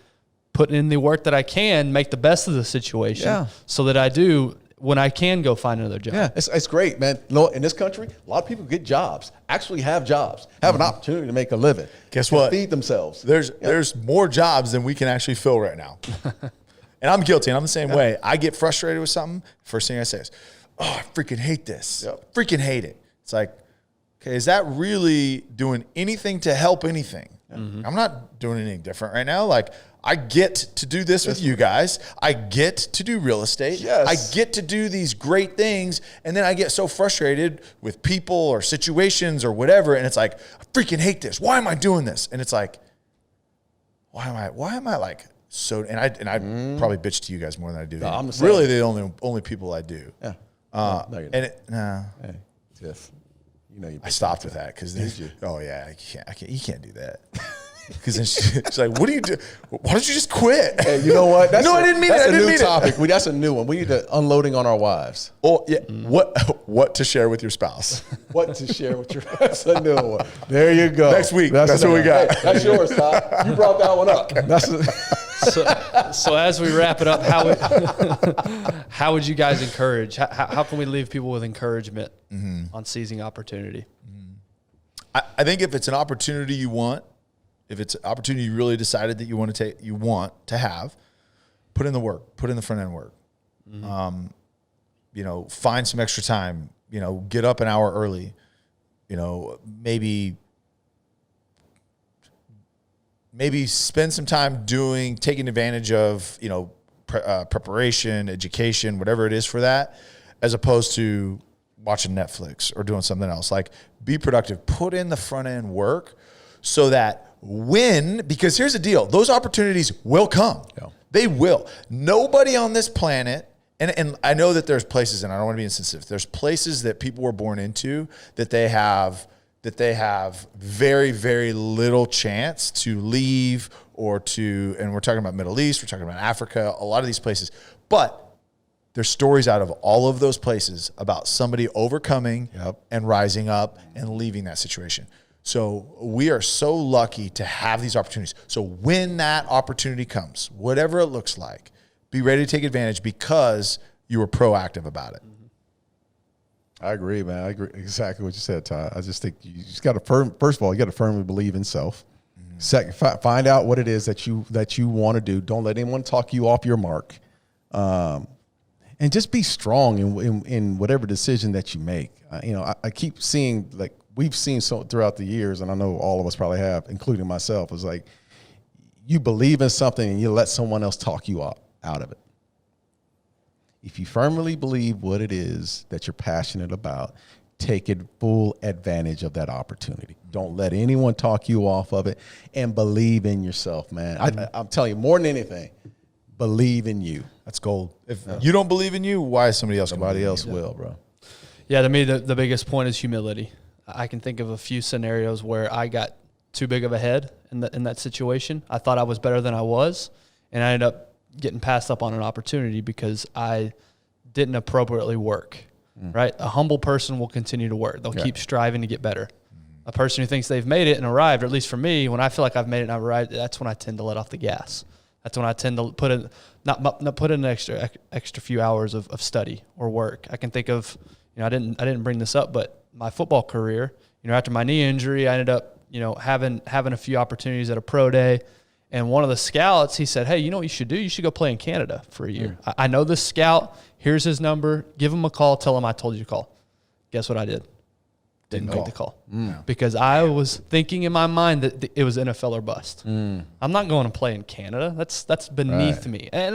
putting in the work that I can, make the best of the situation, so that I do when I can go find another job. Yeah, it's great, man. You know, in this country, a lot of people get jobs, actually have jobs, have an opportunity to make a living. Guess what? Feed themselves. There's more jobs than we can actually fill right now. And I'm guilty, and I'm the same way. I get frustrated with something. First thing I say is, oh, I freaking hate this. Freaking hate it. It's like, okay, is that really doing anything to help anything? I'm not doing anything different right now. Like, I get to do this with you guys. I get to do real estate. Yes. I get to do these great things. And then I get so frustrated with people or situations or whatever. And it's like, I freaking hate this. Why am I doing this? And it's like, why am I like so, and I probably bitch to you guys more than I do. No, I'm the same. Really the only people I do. Yeah. No, you're not. Hey, Tiff, you know you. I stopped with that because you? Oh yeah, I can't. You can't do that. Because then she's like, "What do you do? Why don't you just quit?" Hey, you know what? I didn't mean it. That's I didn't a new mean topic. That's a new one. We need to unloading on our wives. Oh yeah. What to share with your spouse? What to share with your? That's a new one. There you go. Next week. That's what we got. Hey, that's yours, Todd. You brought that one up. That's So as we wrap it up, how would you guys encourage? How can we leave people with encouragement on seizing opportunity? I think if it's an opportunity you want, if it's an opportunity you really decided that you want to have, put in the work, put in the front end work. Find some extra time. Get up an hour early. Maybe spend some time taking advantage of, preparation, education, whatever it is for that, as opposed to watching Netflix or doing something else. Like, be productive, put in the front end work so that because here's the deal, those opportunities will come. Yeah. They will. Nobody on this planet, and I know that there's places, and I don't want to be insensitive, there's places that people were born into that they have very, very little chance to leave and we're talking about Middle East, we're talking about Africa, a lot of these places. But there's stories out of all of those places about somebody overcoming and rising up and leaving that situation. So we are so lucky to have these opportunities. So when that opportunity comes, whatever it looks like, be ready to take advantage because you were proactive about it. I agree, man. I agree exactly what you said, Todd. I just think you just got to first of all, you got to firmly believe in self. Second, find out what it is that you want to do. Don't let anyone talk you off your mark, and just be strong in whatever decision that you make. I keep seeing, like we've seen so throughout the years, and I know all of us probably have, including myself, is like you believe in something and you let someone else talk you out of it. If you firmly believe what it is that you're passionate about, take full advantage of that opportunity. Don't let anyone talk you off of it, and believe in yourself, man. I'm telling you, more than anything, believe in you. That's gold. If you don't believe in you, why is somebody else? Somebody else will, bro. Yeah, to me, the biggest point is humility. I can think of a few scenarios where I got too big of a head in that situation. I thought I was better than I was, and I ended up getting passed up on an opportunity because I didn't appropriately work, right? A humble person will continue to work. They'll keep striving to get better. A person who thinks they've made it and arrived, or at least for me, when I feel like I've made it and I've arrived, that's when I tend to let off the gas. That's when I tend to not put in an extra few hours of study or work. I can think of, I didn't bring this up, but my football career, after my knee injury, I ended up, having a few opportunities at a pro day. And one of the scouts, he said, hey, you know what you should do? You should go play in Canada for a year. I know this scout. Here's his number. Give him a call. Tell him I told you to call. Guess what I did? Didn't make the call. Because I was thinking in my mind that it was NFL or bust. I'm not going to play in Canada. That's beneath me. And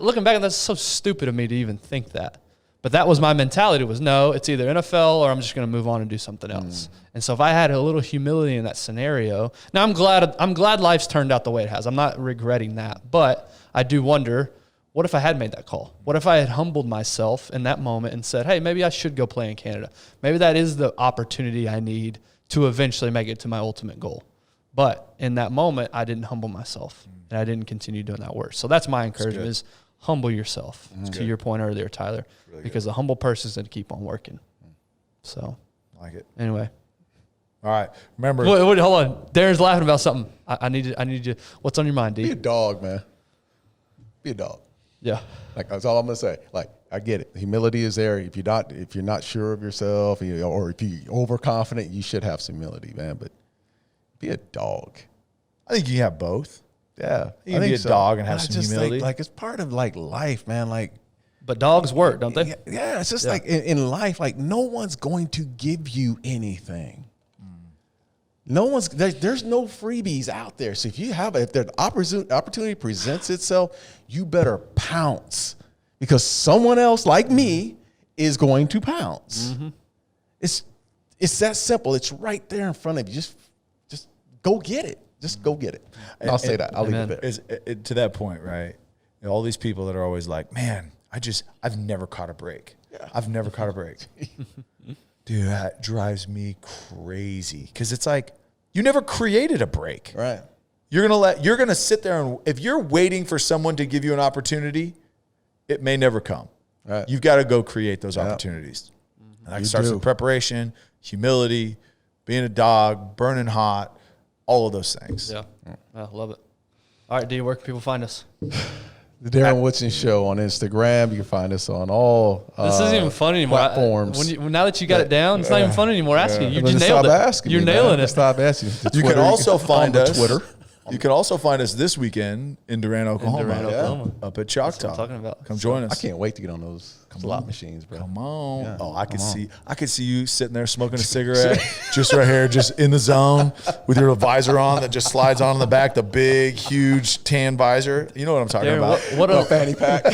looking back, that's so stupid of me to even think that. But that was my mentality, was no, it's either NFL or I'm just going to move on and do something else. And so if I had a little humility in that scenario, now I'm glad life's turned out the way it has. I'm not regretting that. But I do wonder, what if I had made that call? What if I had humbled myself in that moment and said, hey, maybe I should go play in Canada. Maybe that is the opportunity I need to eventually make it to my ultimate goal. But in that moment, I didn't humble myself and I didn't continue doing that work. So that's my encouragement is humble yourself, to your point earlier, Tyler, really because the humble person is going to keep on working. So, like it. Anyway. All right. Remember. Wait, hold on. Darren's laughing about something. I need you. What's on your mind, D? Be a dog, man. Be a dog. Yeah. Like, that's all I'm going to say. Like, I get it. Humility is there. If you're not sure of yourself, or if you're overconfident, you should have some humility, man. But be a dog. I think you have both. Yeah, you can be a dog and have some humility. Like it's part of like life, man. Like, but dogs work, don't they? Yeah, it's just like in life, like no one's going to give you anything. No one's there's no freebies out there. So if the opportunity presents itself, you better pounce because someone else like me is going to pounce. It's that simple. It's right there in front of you. Just go get it. Just go get it. And I'll say that. I'll leave it there. To that point, right? All these people that are always like, man, I've never caught a break. Yeah. I've never caught a break. Dude, that drives me crazy. Because it's like, you never created a break. Right. You're gonna sit there and if you're waiting for someone to give you an opportunity, it may never come. Right. You've got to go create those opportunities. And that starts with preparation, humility, being a dog, burning hot. All of those things. Yeah. I love it. All right, D, where can people find us? The Darren Woodson Show on Instagram. You can find us on all this isn't even fun anymore. Platforms. Now that you got it down, it's not even fun anymore asking. You just nailed it. You're nailing it. Stop asking. You can also find us on Twitter. You can also find us this weekend in Durant, Oklahoma. Up at Choctaw. That's what I'm talking about. Come join us. I can't wait to get on those slot machines, bro. Come on. Yeah. I could see you sitting there smoking a cigarette, just right here, just in the zone with your visor on that just slides on in the back, the big, huge tan visor. You know what I'm talking about. What a fanny pack.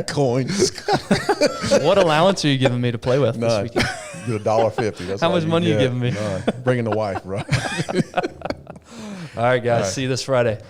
Coins. What allowance are you giving me to play with this weekend? $1.50. How much money are you giving me? Bringing the wife, bro. All right, guys. See you this Friday.